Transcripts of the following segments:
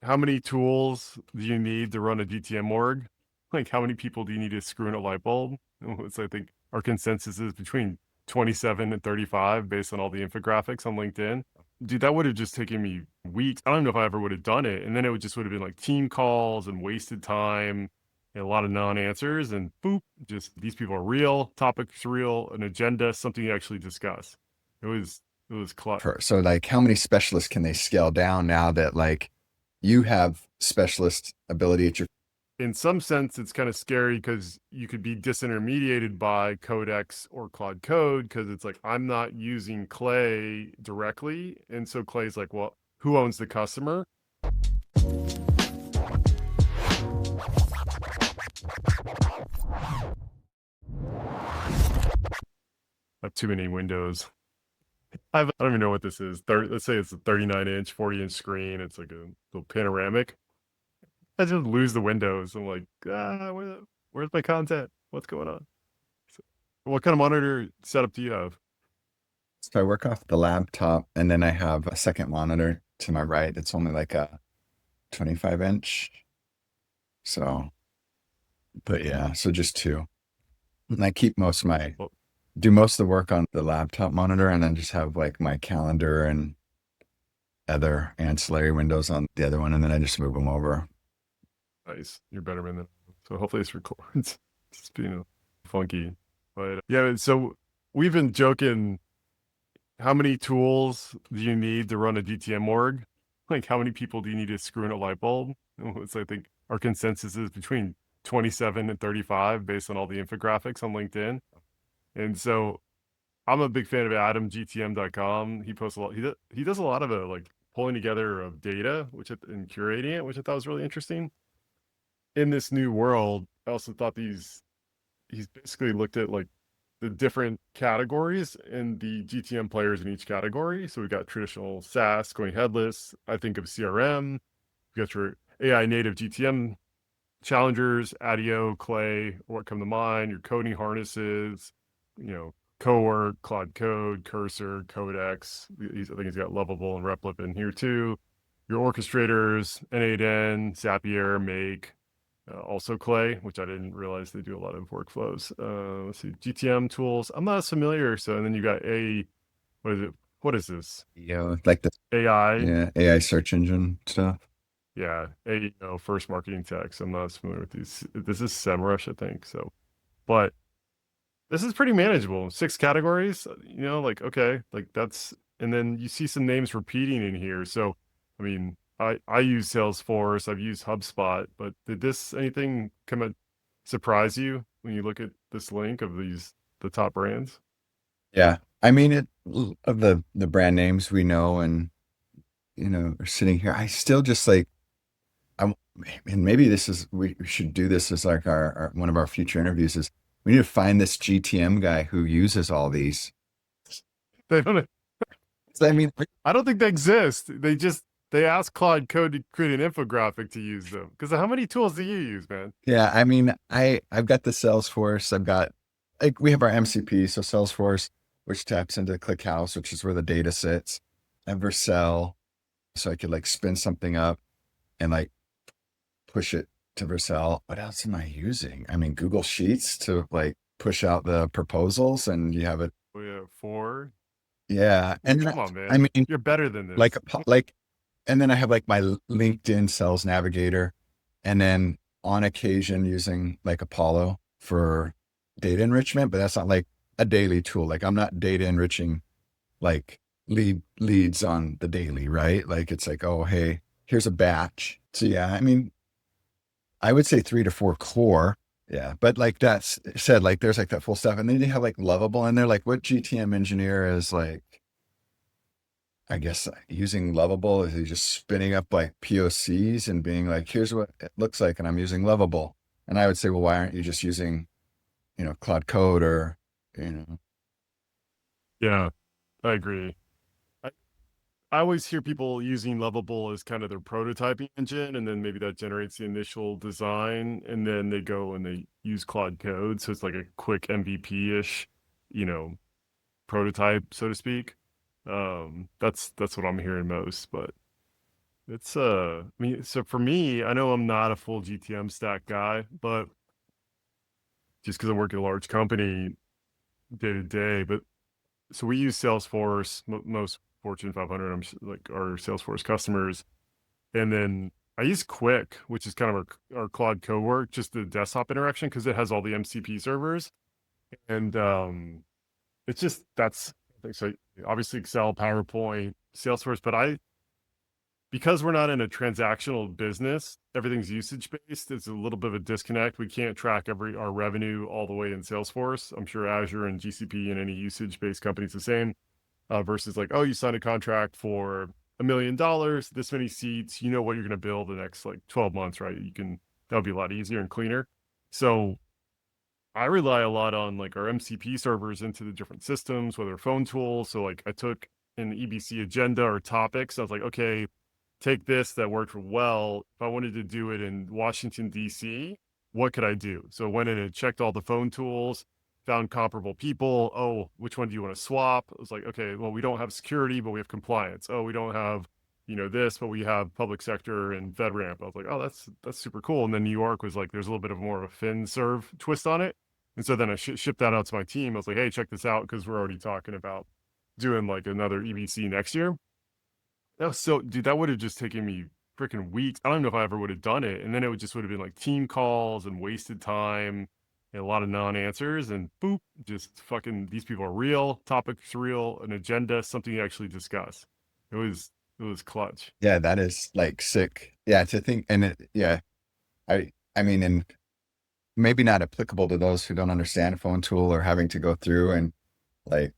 how many tools do you need to run a GTM org? Like, how many people do you need to screw in a light bulb? So I think our consensus is between 27 and 35 based on all the infographics on LinkedIn. Dude, that would have just taken me weeks. I don't know if I ever would have done it. And then it would just would have been like team calls and wasted time and a lot of non-answers and boop, just these people are real, topics real, an agenda, something you actually discuss. It was clutch. So like how many specialists can they scale down now that like you have specialist ability at your In some sense, it's kind of scary because you could be disintermediated by Codex or Claude Code because it's like, I'm not using Clay directly. And so Clay's like, well, who owns the customer? I have too many windows. I don't even know what this is. Let's say it's a 39-inch, 40-inch screen. It's like a little panoramic. I just lose the windows. I'm like, where's my content? What's going on? So, what kind of monitor setup do you have? So I work off the laptop and then I have a second monitor to my right. It's only like a 25 inch. So, but yeah, so just two. And I keep Well, do most of the work on the laptop monitor and then just have like my calendar and other ancillary windows on the other one. And then I just move them over. nice. You're better than that. So hopefully this records. It's being funky. But yeah, so we've been joking. How many tools do you need to run a GTM org? Like, how many people do you need to screw in a light bulb? So I think our consensus is between 27 and 35 based on all the infographics on LinkedIn. And so I'm a big fan of AdamGTM.com. He posts a lot. He does a lot of like pulling together of data, and curating it, which I thought was really interesting. In this new world, I also thought he's basically looked at like the different categories and the GTM players in each category. So we've got traditional SaaS going headless. I think of CRM. You got your AI native GTM challengers, ADIO, Clay, what come to mind, your coding harnesses, Cowork, Claude Code, Cursor, Codex. I think he's got Lovable and Replip in here too. Your orchestrators, N8N, Zapier, Make, also Clay, which I didn't realize they do a lot of workflows. Let's see, GTM tools. I'm not as familiar. So, and then you got what is it? What is this? Like the AI. yeah, AI search engine stuff. Yeah, first marketing text. I'm not as familiar with these. This is SEMrush, I think. So, but this is pretty manageable. 6 categories, like, okay, like that's, and then you see some names repeating in here. So, I mean, I use Salesforce, I've used HubSpot, but did anything come and surprise you when you look at this link of the top brands? Yeah. I mean it of the brand names we know and are sitting here. I still just like I and maybe this is we should do this as like our one of our future interviews is we need to find this GTM guy who uses all these. They don't, So, I mean, I don't think they exist. They ask Claude Code to create an infographic to use them. Because how many tools do you use, man? yeah, I mean, I've got the Salesforce. I've got like we have our MCP, so Salesforce, which taps into ClickHouse, which is where the data sits, and Vercel, so I could like spin something up and like push it to Vercel. What else am I using? I mean, Google Sheets to like push out the proposals, and you have it. We have 4. Yeah, and Come on, I man. mean, You're better than like this. like, and then I have like my LinkedIn Sales Navigator, and then on occasion using like Apollo for data enrichment, but that's not like a daily tool. Like I'm not data enriching like leads on the daily, right? Like it's like, oh, hey, here's a batch. So yeah, I mean, I would say 3 to 4 core. Yeah. But like that's said, like there's like that full stuff. And then you have like Lovable and they're like, what GTM engineer is like, I guess using Lovable is he just spinning up like POCs and being like, here's what it looks like. And I'm using Lovable. And I would say, well, why aren't you just using, Cloud Code or, you know, Yeah, I agree. I, I always hear people using Lovable as kind of their prototyping engine, and then maybe that generates the initial design, and then they go and they use Claude Code. So it's like a quick MVP-ish, you know, prototype, so to speak. That's what I'm hearing most, but It's I mean, so for me, I know I'm not a full GTM stack guy, but just because I work at a large company day to day, but so we use Salesforce, most Fortune 500, like our Salesforce customers. And then I use Quick, which is kind of our Claude cowork, just the desktop interaction because it has all the MCP servers. And it's just that's I think so obviously Excel, PowerPoint, Salesforce, but because we're not in a transactional business, everything's usage based. It's a little bit of a disconnect. We can't track our revenue all the way in Salesforce. I'm sure Azure and GCP and any usage based companies the same. Versus like, oh, you signed a contract for $1 million, this many seats. You know what you're going to build the next like 12 months, right? That'll be a lot easier and cleaner. So I rely a lot on like our MCP servers into the different systems, whether phone tools. So like I took an EBC agenda or topics. I was like, okay, take this that worked well. If I wanted to do it in Washington, D.C., what could I do? So I went in and checked all the phone tools, found comparable people. Oh, which one do you want to swap? I was like, okay, well, we don't have security, but we have compliance. Oh, we don't have, this, but we have public sector and FedRAMP. I was like, oh, that's super cool. And then New York was like, there's a little bit of more of a FinServ twist on it. And so then I shipped that out to my team. I was like, hey, check this out because we're already talking about doing like another EBC next year. That was so, dude, that would have just taken me freaking weeks. I don't know if I ever would have done it. And then it would just would have been like team calls and wasted time and a lot of non-answers and boop, just fucking these people are real, topics real, an agenda, something you actually discuss. It was clutch. Yeah, that is like sick. Yeah, to think and yeah, I mean, and maybe not applicable to those who don't understand a phone tool or having to go through and like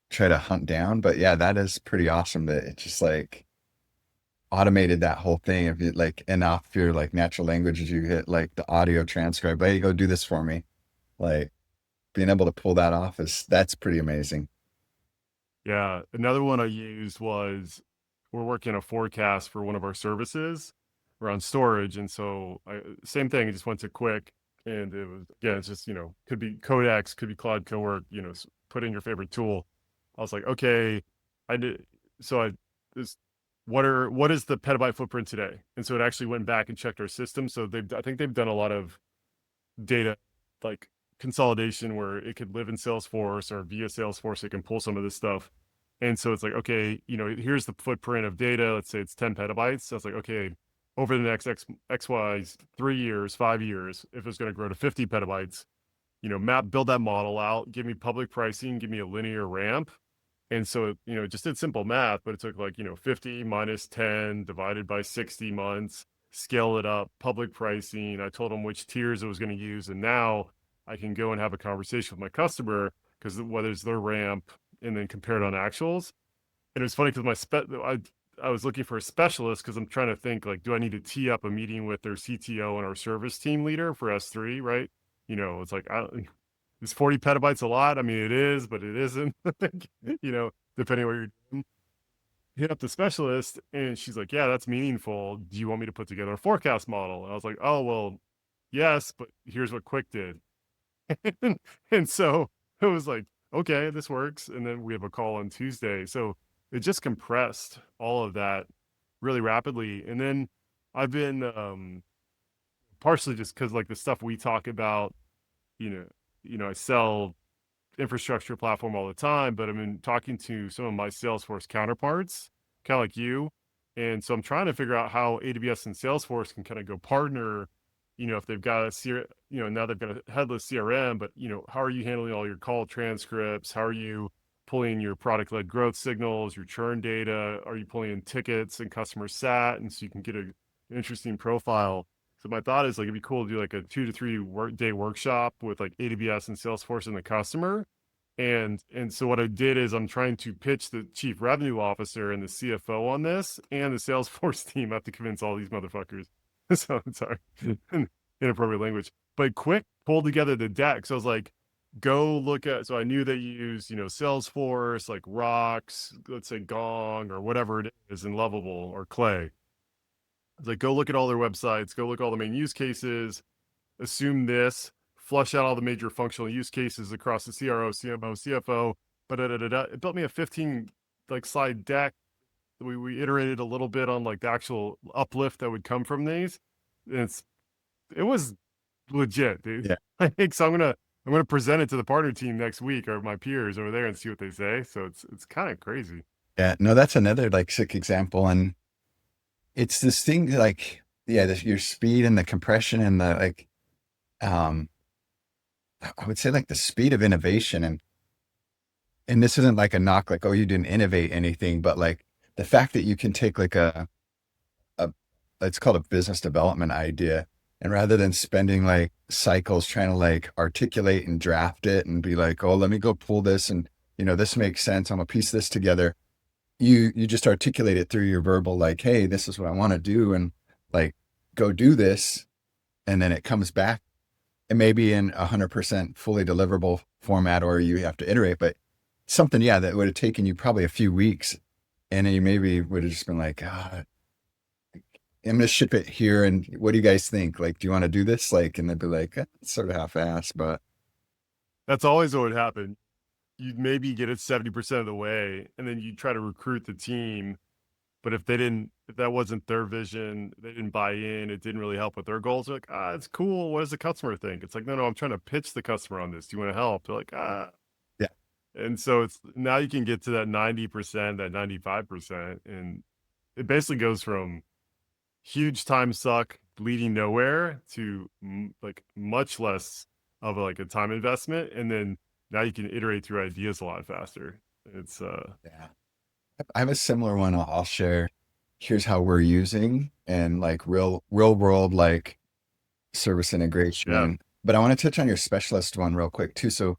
try to hunt down. But yeah, that is pretty awesome that it just like automated that whole thing. If you like, and off your like natural languages, you hit like the audio transcribe, hey, go do this for me. Like being able to pull that off that's pretty amazing. Yeah. Another one I used was we're working a forecast for one of our services around storage. And so same thing, I just went to Quick and it was, again, it's just, could be Codex, could be Claude Cowork, put in your favorite tool. I was like, okay, I did. So this, what is the petabyte footprint today? And so it actually went back and checked our system. So I think they've done a lot of data like consolidation where it could live in Salesforce or via Salesforce, it can pull some of this stuff. And so it's like, okay, here's the footprint of data. Let's say it's 10 petabytes. So it's like, okay, over the next XY 3 years, 5 years, if it's going to grow to 50 petabytes, build that model out, give me public pricing, give me a linear ramp. And so, it just did simple math, but it took like, 50 minus 10 divided by 60 months, scale it up, public pricing. I told them which tiers I was going to use. And now I can go and have a conversation with my customer because whether it's their ramp and then compare it on actuals. And it was funny because I was looking for a specialist because I'm trying to think like, do I need to tee up a meeting with their CTO and our service team leader for S3, right? It's like, is 40 petabytes a lot? I mean, it is, but it isn't, depending on what you're doing. Hit up the specialist and she's like, yeah, that's meaningful. Do you want me to put together a forecast model? And I was like, oh, well, yes, but here's what Quick did. And so it was like, okay, this works. And then we have a call on Tuesday. So it just compressed all of that really rapidly. And then I've been partially just because like the stuff we talk about, I sell infrastructure platform all the time, but I've been talking to some of my Salesforce counterparts, kind of like you. And so I'm trying to figure out how AWS and Salesforce can kind of go partner, if they've got now they've got a headless CRM, but, how are you handling all your call transcripts? How are you pulling your product led growth signals, your churn data? Are you pulling in tickets and customer sat? And so you can get an interesting profile. So my thought is like, it'd be cool to do like a 2 to 3 day workshop with like AWS and Salesforce and the customer. And so what I did is I'm trying to pitch the chief revenue officer and the CFO on this and the Salesforce team. I have to convince all these motherfuckers. So I'm sorry, inappropriate language, but Quick pulled together the deck. So I was like, go look at, so I knew that you use, Salesforce, like Rocks, let's say Gong or whatever it is in Lovable or Clay. I was like, go look at all their websites, go look at all the main use cases, assume this, flush out all the major functional use cases across the CRO, CMO, CFO, but it built me a 15 like slide deck we iterated a little bit on like the actual uplift that would come from these. And it was legit, dude. Yeah. I think so. I'm gonna present it to the partner team next week or my peers over there and see what they say. So it's kind of crazy. Yeah. No, that's another like sick example. And it's this thing like, yeah, your speed and the compression and the like, um, I would say like the speed of innovation. And this isn't like a knock, like, oh, you didn't innovate anything, but like the fact that you can take like a, it's called a business development idea. And rather than spending like cycles trying to like articulate and draft it and be like, oh, let me go pull this and, this makes sense. I'm gonna piece this together. You just articulate it through your verbal, like, hey, this is what I want to do. And like, go do this. And then it comes back. It may be in 100% fully deliverable format, or you have to iterate, but something, yeah, that would have taken you probably a few weeks. And then you maybe would have just been like, I'm gonna ship it here. And what do you guys think? Like, do you want to do this? Like, and they'd be like, it's sort of half-assed, but That's always what would happen. You'd maybe get it 70% of the way, and then you try to recruit the team. But if that wasn't their vision, they didn't buy in, it didn't really help with their goals. They're like, it's cool. What does the customer think? It's like, no, I'm trying to pitch the customer on this. Do you want to help? They're like, yeah, And so it's now you can get to that 90%, that 95%. And it basically goes from huge time suck leading nowhere to like much less of like a time investment. And then now you can iterate through ideas a lot faster. It's yeah. I have a similar one I'll share. Here's how we're using and like real world, like service integration. yeah. But I want to touch on your specialist one real quick too. So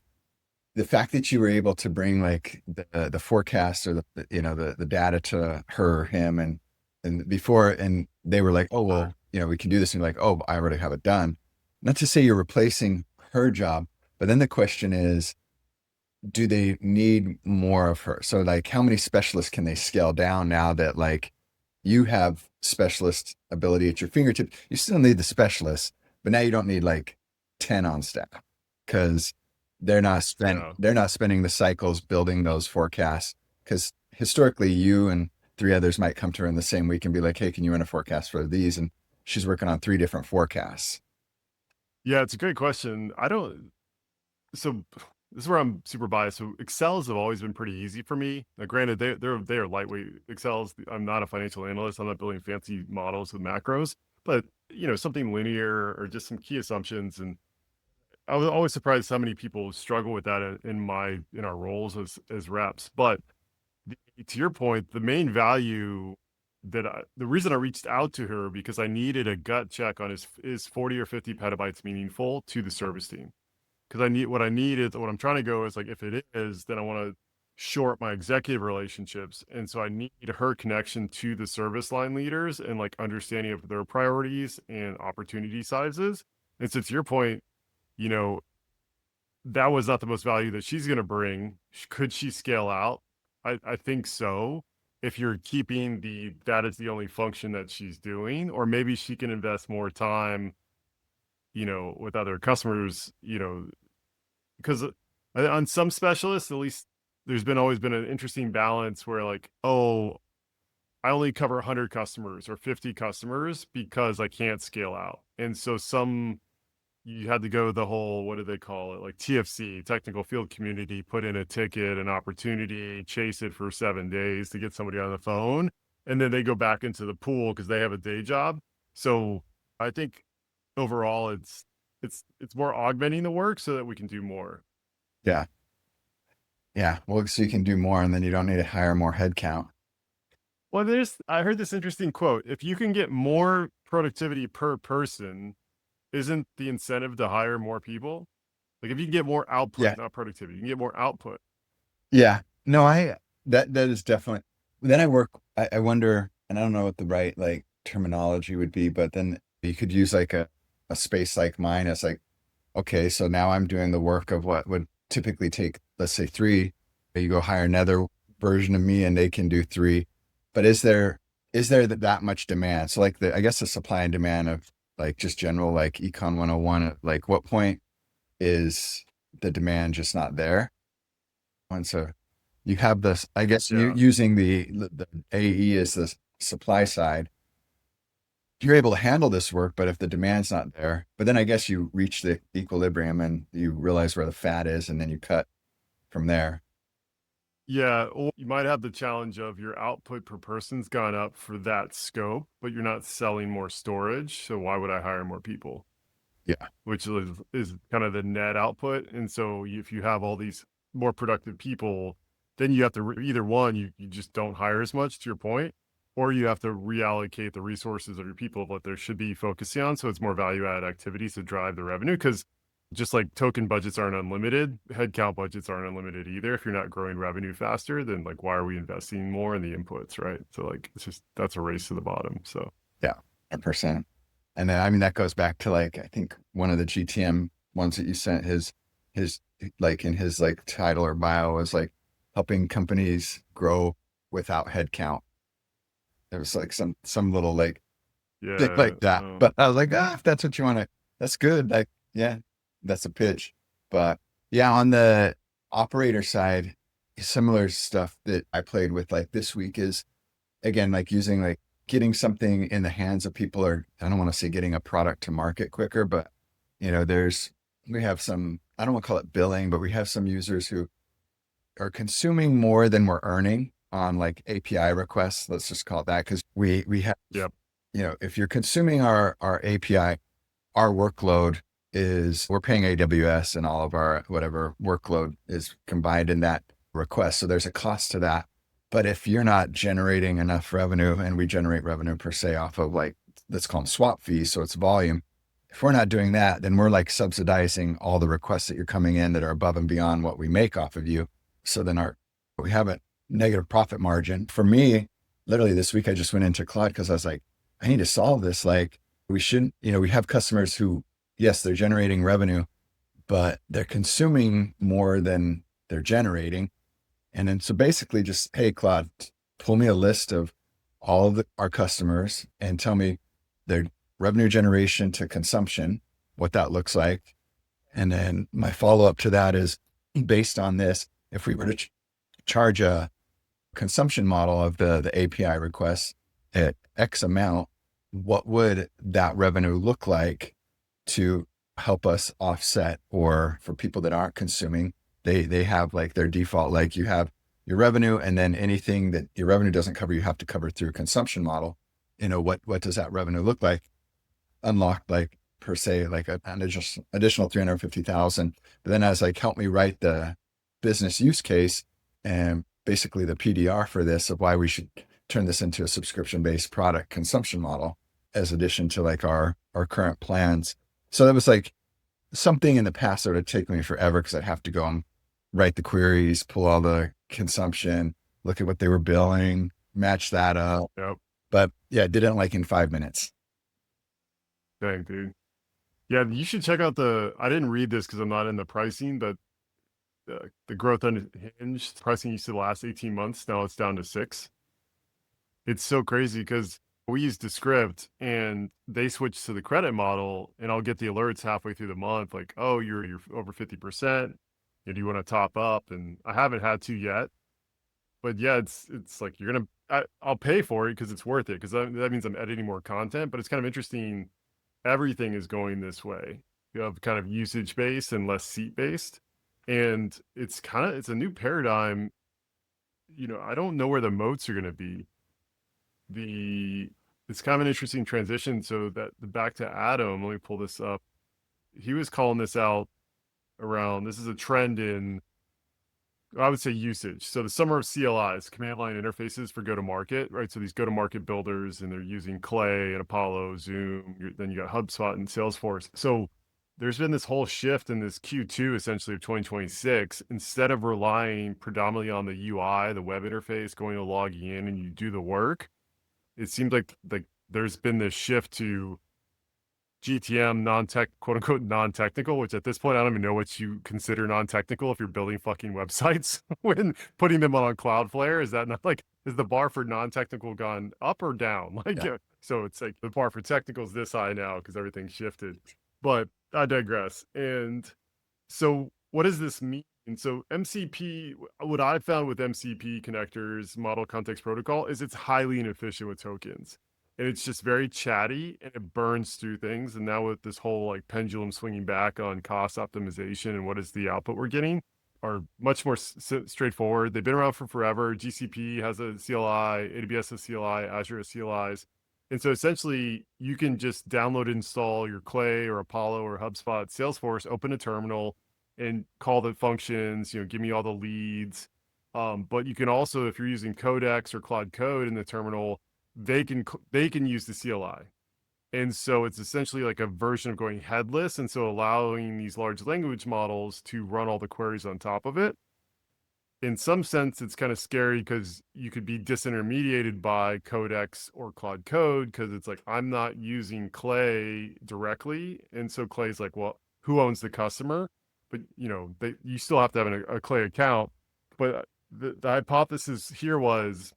the fact that you were able to bring like the forecast or the data to her, him, and before, and they were like, oh, well, we can do this. And you're like, oh, I already have it done. Not to say you're replacing her job, but then the question is, do they need more of her? So like, how many specialists can they scale down now that like you have specialist ability at your fingertips? You still need the specialists, but now you don't need like 10 on staff because they're not spending the cycles building those forecasts. Because historically, you and 3 others might come to her in the same week and be like, hey, can you run a forecast for these? And she's working on 3 different forecasts. Yeah, it's a great question. So this is where I'm super biased. So Excels have always been pretty easy for me. Now, granted, they are lightweight Excels. I'm not a financial analyst. I'm not building fancy models with macros, but something linear or just some key assumptions. And I was always surprised how many people struggle with that in our roles as reps. But to your point, the main value the reason I reached out to her because I needed a gut check on is 40 or 50 petabytes meaningful to the service team. Because what I'm trying to go is like, if it is, then I want to short my executive relationships. And so I need her connection to the service line leaders and like understanding of their priorities and opportunity sizes. And so to your point, you know, that was not the most value that she's going to bring. Could she scale out? I think so. If you're keeping that is the only function that she's doing, or maybe she can invest more time, with other customers, because on some specialists, at least there's always been an interesting balance where like, oh, I only cover 100 customers or 50 customers because I can't scale out. And so you had to go the whole, what do they call it? Like TFC, technical field community, put in a ticket, an opportunity, chase it for 7 days to get somebody on the phone. And then they go back into the pool because they have a day job. So I think overall it's more augmenting the work so that we can do more. Yeah. Yeah. Well, so you can do more and then you don't need to hire more headcount. Well, I heard this interesting quote. If you can get more productivity per person, isn't the incentive to hire more people? Like if you can get more output, Yeah. not productivity, you can get more output. Yeah. No, that is definitely, then I wonder, and I don't know what the right like terminology would be, but then you could use like a space like mine as like, okay, so now I'm doing the work of what would typically take, let's say 3, but you go hire another version of me and they can do 3. But is there that much demand? So like I guess the supply and demand of like just general like Econ 101, like what point is the demand just not there? And so you have this, I guess you Yeah. using the AE as the supply side, you're able to handle this work, but if the demand's not there, but then I guess you reach the equilibrium and you realize where the fat is and then you cut from there. Yeah, or you might have the challenge of your output per person's gone up for that scope, but you're not selling more storage. So why would I hire more people? Yeah. Which is kind of the net output. And so if you have all these more productive people, then you have to either one, you just don't hire as much to your point, or you have to reallocate the resources of your people of what they should be focusing on. So it's more value added activities to drive the revenue. Because just like token budgets aren't unlimited, headcount budgets aren't unlimited either. If you're not growing revenue faster, then like why are we investing more in the inputs, right? So like it's just that's a race to the bottom. So Yeah. 100%. And then, I mean, that goes back to like, I think one of the GTM ones that you sent his like in his like title or bio was like helping companies grow without headcount. There was like some little like thing yeah, like that. But I was like, if that's what you want to, that's good. Like, yeah, that's a pitch. But yeah, on the operator side, similar stuff that I played with like this week is again, like using like getting something in the hands of people, or I don't want to say getting a product to market quicker, but we have some, I don't want to call it billing, but we have some users who are consuming more than we're earning on like API requests. Let's just call it that. Cause we have, yep, if you're consuming our API, our workload is we're paying AWS and all of our whatever workload is combined in that request. So there's a cost to that. But if you're not generating enough revenue, and we generate revenue per se off of like, let's call them swap fees. So it's volume. If we're not doing that, then we're like subsidizing all the requests that you're coming in that are above and beyond what we make off of you. So then we have a negative profit margin. For me, literally this week, I just went into Claude because I was like, I need to solve this. Like we shouldn't, we have customers who, yes, they're generating revenue, but they're consuming more than they're generating. And then so basically just, hey, Claude, pull me a list of all of our customers and tell me their revenue generation to consumption, what that looks like. And then my follow-up to that is based on this, if we were to charge a consumption model of the API requests at X amount, what would that revenue look like to help us offset, or for people that aren't consuming, they have like their default, like you have your revenue and then anything that your revenue doesn't cover, you have to cover through a consumption model. What does that revenue look like? Unlocked like per se, like an additional 350,000. But then I was like, help me write the business use case and basically the PDR for this of why we should turn this into a subscription-based product consumption model as addition to like our current plans. So that was like something in the past that would take me forever because I'd have to go and write the queries, pull all the consumption, look at what they were billing, match that up. yep. But yeah, I did it like in 5 minutes. Dang, dude. Yeah, you should check out I didn't read this because I'm not in the pricing, but the growth unhinged pricing used to last 18 months. Now it's down to 6. It's so crazy because we use Descript and they switch to the credit model, and I'll get the alerts halfway through the month, like, oh, you're over 50%. Do you want to top up? And I haven't had to yet, but yeah, it's like I'll pay for it because it's worth it because that means I'm editing more content. But it's kind of interesting. Everything is going this way. You have kind of usage based and less seat based, and it's a new paradigm. I don't know where the moats are going to be. It's kind of an interesting transition. So that back to Adam, let me pull this up. He was calling this out around. This is a trend in, I would say, usage. So the summer of CLIs, command line interfaces for go-to-market, right? So these go-to-market builders, and they're using Clay and Apollo, Zoom. Then you got HubSpot and Salesforce. So there's been this whole shift in this Q2 essentially of 2026. Instead of relying predominantly on the UI, the web interface, going to log in and you do the work, it seems like there's been this shift to GTM quote unquote non-technical, which at this point I don't even know what you consider non-technical if you're building fucking websites when putting them on Cloudflare. Is that not like, is the bar for non-technical gone up or down? Like, Yeah. so it's like the bar for technical is this high now because everything's shifted. But I digress. And so what does this mean And so MCP, what I've found with MCP connectors, model context protocol, is it's highly inefficient with tokens. And it's just very chatty and it burns through things. And now with this whole like pendulum swinging back on cost optimization and what is the output we're getting are much more straightforward. They've been around for forever. GCP has a CLI, AWS has CLI, Azure has CLIs. And so essentially you can just download, install your Clay or Apollo or HubSpot Salesforce, open a terminal, and call the functions, give me all the leads. But you can also, if you're using Codex or Claude Code in the terminal, they can use the CLI. And so it's essentially like a version of going headless. And so allowing these large language models to run all the queries on top of it. In some sense, it's kind of scary because you could be disintermediated by Codex or Claude Code because it's like, I'm not using Clay directly. And so Clay's like, well, who owns the customer? But you still have to have a Clay account. But the hypothesis here was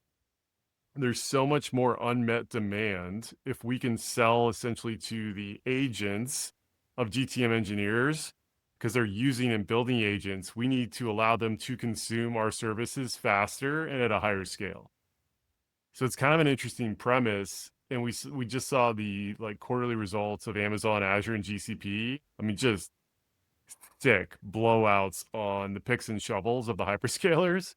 there's so much more unmet demand if we can sell essentially to the agents of GTM engineers because they're using and building agents. We need to allow them to consume our services faster and at a higher scale. So it's kind of an interesting premise. And we just saw the like quarterly results of Amazon, Azure, and GCP. I mean, just sick blowouts on the picks and shovels of the hyperscalers.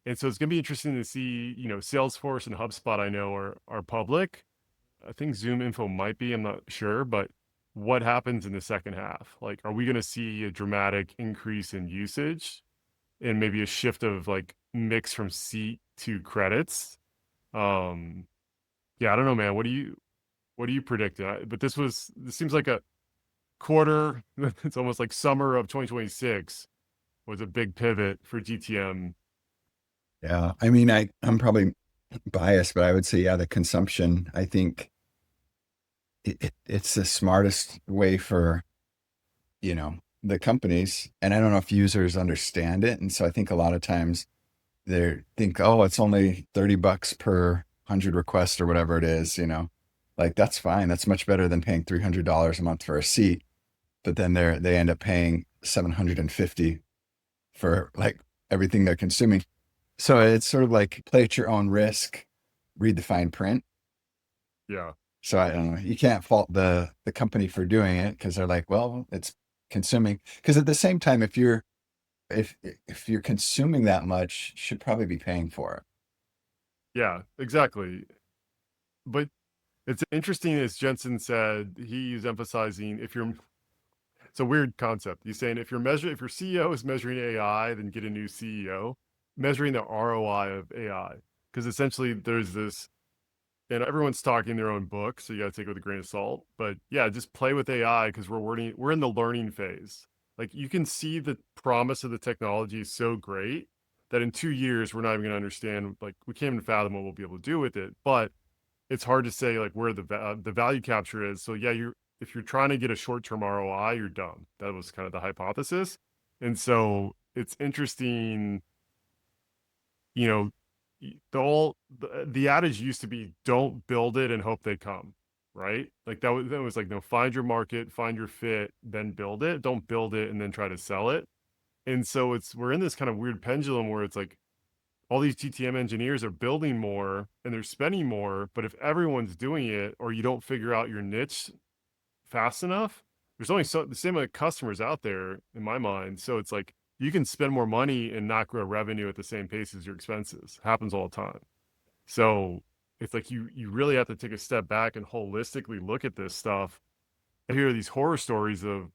And so it's going to be interesting to see, Salesforce and HubSpot I know are public. I think Zoom info might be, I'm not sure, but what happens in the second half? Like, are we going to see a dramatic increase in usage and maybe a shift of like mix from seat to credits? Um, yeah, I don't know, man. What do you predict? But this seems like a quarter. It's almost like summer of 2026 was a big pivot for GTM. Yeah. I mean, I'm probably biased, but I would say, yeah, the consumption, I think it's the smartest way for, the companies. And I don't know if users understand it. And so I think a lot of times they think, oh, it's only $30 per 100 requests or whatever it is, like that's fine. That's much better than paying $300 a month for a seat. But then they end up paying 750 for like everything they're consuming. So it's sort of like play at your own risk, read the fine print. Yeah. So I don't know. You can't fault the company for doing it because they're like, well, it's consuming. Because at the same time, if you're consuming that much, you should probably be paying for it. Yeah, exactly. But it's interesting, as Jensen said, he's emphasizing it's a weird concept. He's saying if your CEO is measuring AI, then get a new CEO, measuring the ROI of AI. Because essentially there's this, and everyone's talking their own book, so you got to take it with a grain of salt. But yeah, just play with AI because we're in the learning phase. Like you can see the promise of the technology is so great that in 2 years we're not even going to understand. Like we can't even fathom what we'll be able to do with it. But it's hard to say like where the value capture is. So yeah, if you're trying to get a short-term ROI, you're dumb. That was kind of the hypothesis. And so it's interesting, you know, the adage used to be don't build it and hope they come, right? Like that was like no, find your market, find your fit, then build it. Don't build it and then try to sell it. And so we're in this kind of weird pendulum where it's like all these GTM engineers are building more and they're spending more, but if everyone's doing it or you don't figure out your niche fast enough, there's only the same amount of customers out there in my mind. So it's like you can spend more money and not grow revenue at the same pace as your expenses. Happens all the time. So it's like you really have to take a step back and holistically look at this stuff. I hear these horror stories of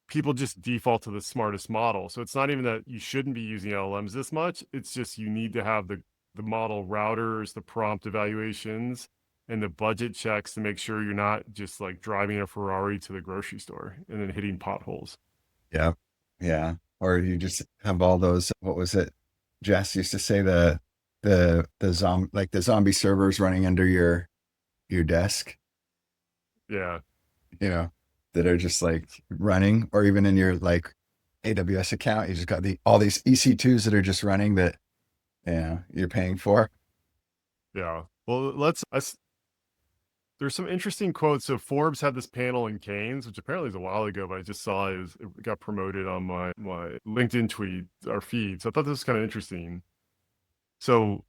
people just default to the smartest model. So it's not even that you shouldn't be using LLMs this much. It's just you need to have the model routers, the prompt evaluations, and the budget checks to make sure you're not just like driving a Ferrari to the grocery store and then hitting potholes. Yeah. Yeah. Or you just have all those, what was it? Jess used to say the zombie servers running under your desk, Yeah. you know, that are just like running, or even in your like AWS account, you just got all these EC2s that are just running that, you're paying for. Yeah. Well, let's there's some interesting quotes. So Forbes had this panel in Canes, which apparently is a while ago, but I just saw it got promoted on my LinkedIn tweet, our feed. So I thought this was kind of interesting. So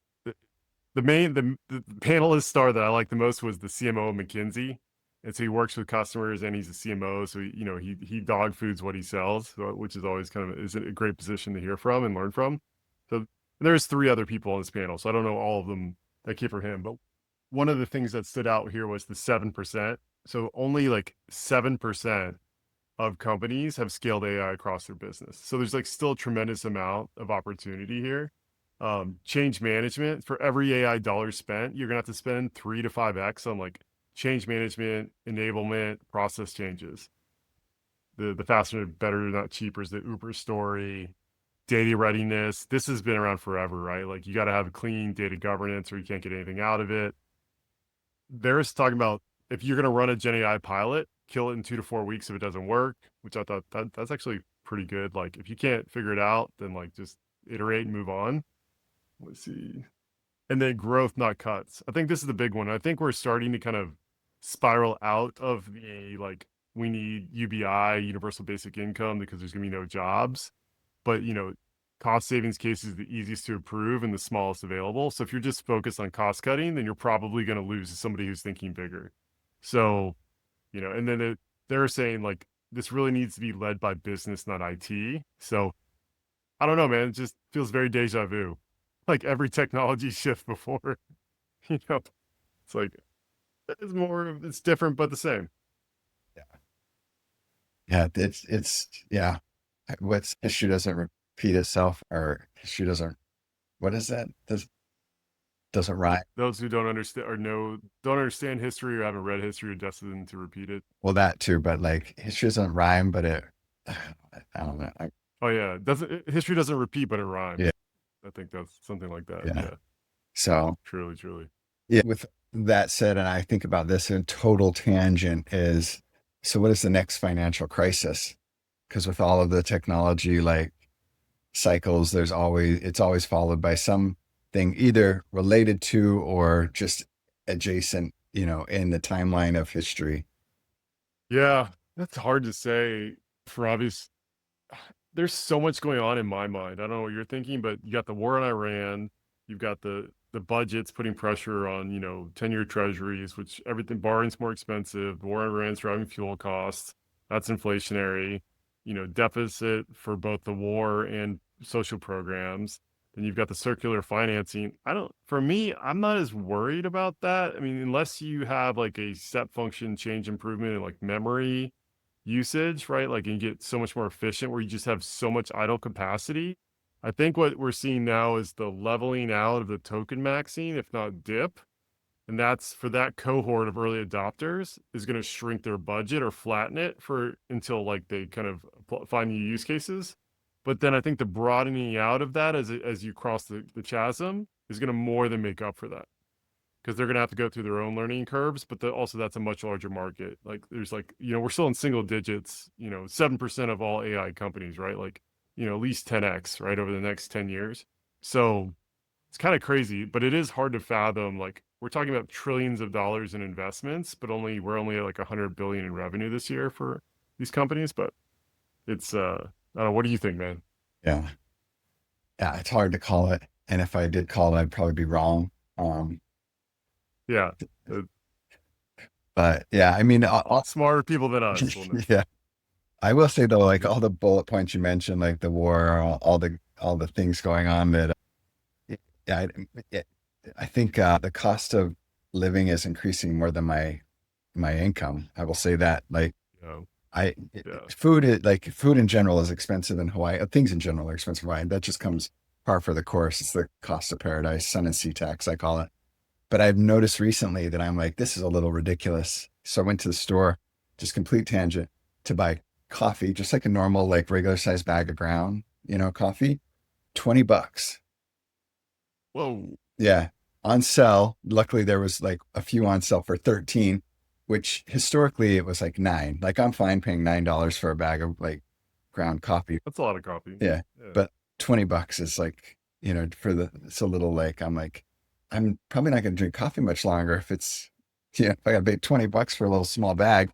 the panelist star that I liked the most was the CMO of McKinsey. And so he works with customers and he's a CMO. So, he dog foods what he sells, which is always is a great position to hear from and learn from. So there's 3 other people on this panel. So I don't know all of them that came from him, but one of the things that stood out here was the 7%. So only like 7% of companies have scaled AI across their business. So there's like still a tremendous amount of opportunity here. Change management, for every AI dollar spent, you're gonna have to spend 3 to 5x on like change management, enablement, process changes. The faster, better, not cheaper is the Uber story. Data readiness. This has been around forever, right? Like you got to have clean data governance or you can't get anything out of it. There's talking about if you're going to run a Gen AI pilot, kill it in 2 to 4 weeks if it doesn't work, which I thought that's actually pretty good. Like if you can't figure it out, then like just iterate and move on. Let's see. And then growth, not cuts. I think this is the big one. I think we're starting to kind of spiral out of the like we need UBI, universal basic income, because there's going to be no jobs. But cost savings case is the easiest to approve and the smallest available. So if you're just focused on cost cutting, then you're probably going to lose to somebody who's thinking bigger. So, and then they're saying like this really needs to be led by business, not IT. So I don't know, man. It just feels very deja vu. Like every technology shift before, it's like it's different but the same. Yeah, yeah. What's history doesn't repeat itself, or history doesn't. What is that? Doesn't rhyme. Those who don't understand or don't understand history or haven't read history are destined to repeat it. Well, that too, but like history doesn't rhyme, but it. I don't know. Oh yeah, history doesn't repeat, but it rhymes. Yeah. I think that's something like that. Yeah. Yeah. So Truly. yeah. With that said, and I think about this in total tangent is, so what is the next financial crisis? Because with all of the technology like cycles, it's always followed by something either related to or just adjacent, in the timeline of history. Yeah, that's hard to say for obvious. There's so much going on in my mind. I don't know what you're thinking, but you got the war in Iran, you've got the budgets putting pressure on 10-year treasuries, which everything borrowing's more expensive. The war in Iran's driving fuel costs. That's inflationary. Deficit for both the war and social programs. Then you've got the circular financing. For me, I'm not as worried about that. I mean, unless you have like a step function change improvement in like memory usage, right? Like you get so much more efficient where you just have so much idle capacity. I think what we're seeing now is the leveling out of the token maxing, if not dip. And that's for that cohort of early adopters is going to shrink their budget or flatten it until like they kind of find new use cases. But then I think the broadening out of that as you cross the chasm is going to more than make up for that, because they're going to have to go through their own learning curves. But also that's a much larger market. Like there's like, we're still in single digits, 7% of all AI companies, right? Like, at least 10x, right, over the next 10 years. So it's kind of crazy, but it is hard to fathom. Like we're talking about trillions of dollars in investments, but we're only at like 100 billion in revenue this year for these companies. But it's, I don't know. What do you think, man? Yeah. Yeah. It's hard to call it. And if I did call it, I'd probably be wrong. Yeah. But yeah, I mean, Smarter people than us. Yeah. I will say though, like all the bullet points you mentioned, like the war, all the things going on that, yeah, I think the cost of living is increasing more than my income. I will say that. Like, food in general is expensive in Hawaii. Things in general are expensive in Hawaii. That just comes par for the course. It's the cost of paradise, sun and sea tax, I call it. But I've noticed recently that I'm like, this is a little ridiculous. So I went to the store, just complete tangent, to buy coffee, just like a normal, like regular size bag of ground, coffee, $20. Whoa. Yeah. On sale. Luckily there was like a few on sale for 13, which historically it was like 9. Like I'm fine paying $9 for a bag of like ground coffee. That's a lot of coffee. Yeah. But $20 is like, it's a little like, I'm like, I'm probably not going to drink coffee much longer if it's Yeah, if I got to pay $20 for a little small bag.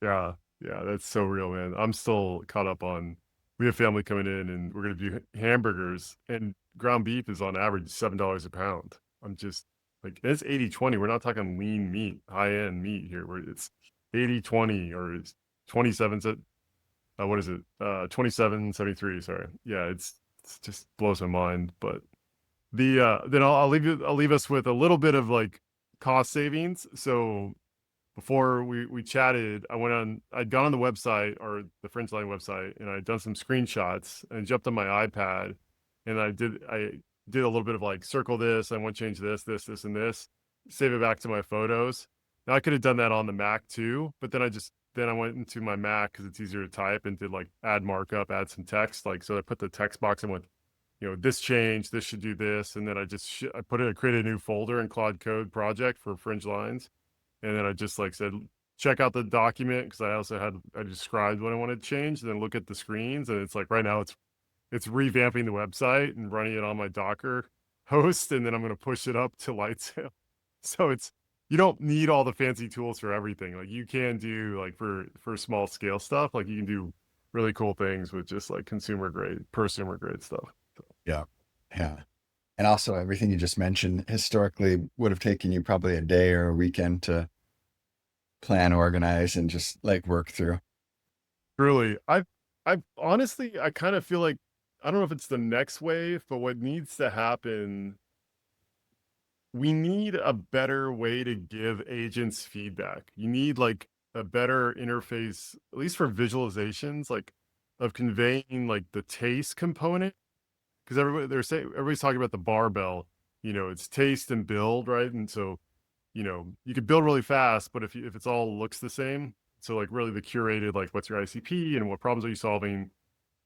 Yeah, yeah, that's so real, man. I'm still caught up on. We have family coming in, and we're gonna do hamburgers, and ground beef is on average $7 a pound. I'm just like, it's 80/20. We're not talking lean meat, high end meat here. Where it's 80/20 or it's 27. What is it? 27/73. Sorry. Yeah, it's just blows my mind. But then I'll leave us with a little bit of like cost savings. So before we chatted, I'd gone on the website or the Fringe Line website, and I'd done some screenshots and jumped on my iPad, and I did a little bit of like, circle this, I want to change this, and this, save it back to my photos. Now I could have done that on the Mac too, but then I went into my Mac because it's easier to type, and did like add markup, add some text, like, so I put the text box and went, this change, this should do this, and then I created a new folder in Claude Code project for Fringe Lines, and then I just like said, check out the document, because I described what I wanted to change, and then look at the screens, and it's like right now it's revamping the website and running it on my Docker host, and then I'm going to push it up to Lightsail. So you don't need all the fancy tools for everything. Like, you can do, like, for small scale stuff, like you can do really cool things with just like prosumer grade stuff. So. Yeah. Yeah. And also everything you just mentioned historically would have taken you probably a day or a weekend to plan, organize, and just like work through. Truly, I've honestly, I kind of feel like, I don't know if it's the next wave, but what needs to happen, we need a better way to give agents feedback. You need like a better interface, at least for visualizations, like, of conveying like the taste component. Because everybody's talking about the barbell, it's taste and build, right? And so, you could build really fast, but if it's all looks the same, so like really the curated, like, what's your ICP and what problems are you solving?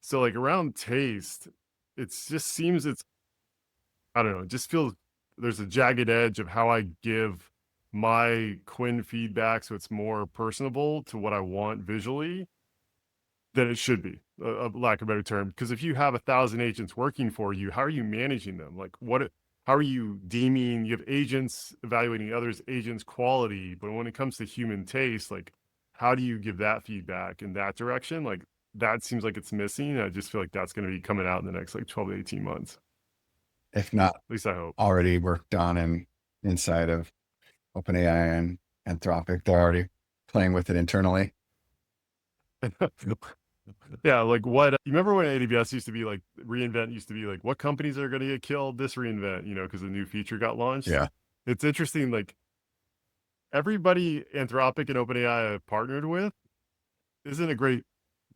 So like around taste, just seems I don't know, it just feels there's a jagged edge of how I give my Quinn feedback, so it's more personable to what I want visually than it should be, a lack of a better term. Because if you have 1,000 agents working for you, how are you managing them? Like, how are you deeming? You have agents evaluating others' agents' quality, but when it comes to human taste, like, how do you give that feedback in that direction? Like, that seems like it's missing. I just feel like that's going to be coming out in the next like 12 to 18 months. If not At least I hope. already worked on and inside of OpenAI and Anthropic. They're already playing with it internally. Yeah, like, what you remember when AWS used to be like, reInvent used to be like, what companies are going to get killed this reInvent, because a new feature got launched. Yeah. It's interesting, like, everybody Anthropic and OpenAI have partnered with isn't a great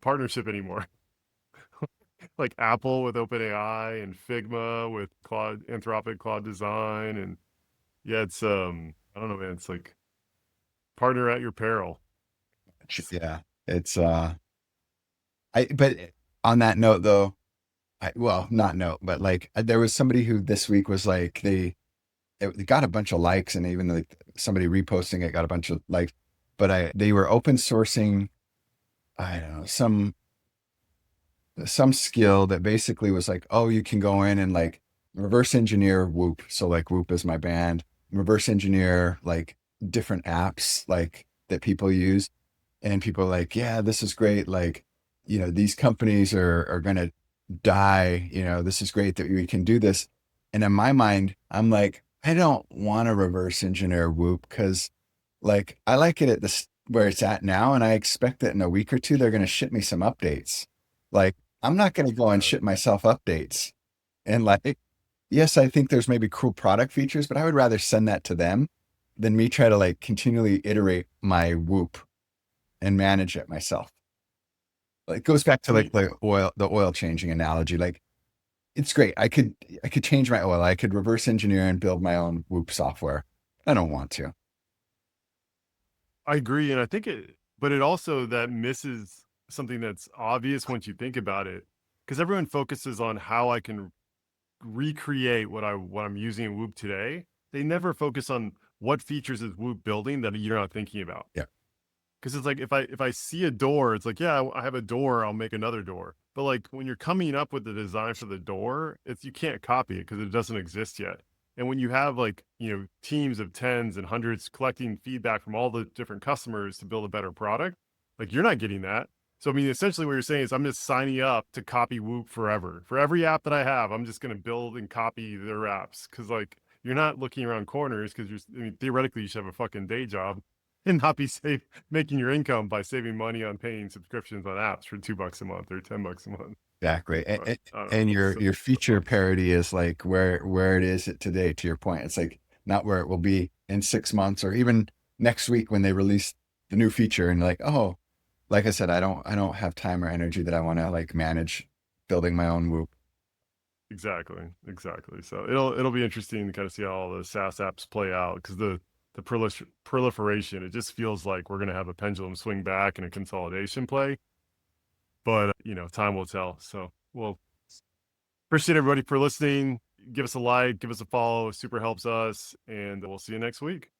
partnership anymore. Like Apple with OpenAI, and Figma with Anthropic Claude Design, and yeah, it's I don't know, man, it's like partner at your peril. Yeah. It's but on that note though, well, not note, but like there was somebody who this week was like it got a bunch of likes, and even like somebody reposting it got a bunch of likes, but they were open sourcing, I don't know, some skill that basically was like, oh, you can go in and like reverse engineer Whoop. So like Whoop is my band, reverse engineer like different apps like that people use. And people are like, yeah, this is great. Like, these companies are going to die. This is great that we can do this. And in my mind, I'm like, I don't want to reverse engineer Whoop because like I like it at this where it's at now. And I expect that in a week or two, they're going to ship me some updates. Like, I'm not going to go and ship myself updates. And like, yes, I think there's maybe cool product features, but I would rather send that to them than me try to like continually iterate my Whoop and manage it myself. Like, it goes back to like the oil changing analogy. Like, it's great. I could change my oil. I could reverse engineer and build my own Whoop software. I don't want to. I agree, and I think but it also, that misses something that's obvious once you think about it, because everyone focuses on how I can recreate what I'm using in Whoop today. They never focus on what features is Whoop building that you're not thinking about. Yeah. Because it's like, if I see a door, it's like, yeah, I have a door, I'll make another door. But like, when you're coming up with the design for the door, you can't copy it because it doesn't exist yet. And when you have like, teams of tens and hundreds collecting feedback from all the different customers to build a better product, like you're not getting that. So, I mean, essentially what you're saying is I'm just signing up to copy Whoop forever. For every app that I have, I'm just going to build and copy their apps. Cause like you're not looking around corners because theoretically you should have a fucking day job and not be making your income by saving money on paying subscriptions on apps for $2 a month or $10 a month. Exactly. But I don't know. And It's your so feature fun. parity is like where it is today, to your point. It's like not where it will be in 6 months or even next week when they release the new feature and like, oh, like I said, I don't have time or energy that I want to like manage building my own Whoop. Exactly. So it'll be interesting to kind of see how all the SaaS apps play out because the proliferation, it just feels like we're going to have a pendulum swing back and a consolidation play. But time will tell. So we'll appreciate everybody for listening. Give us a like, give us a follow. Super helps us, and we'll see you next week.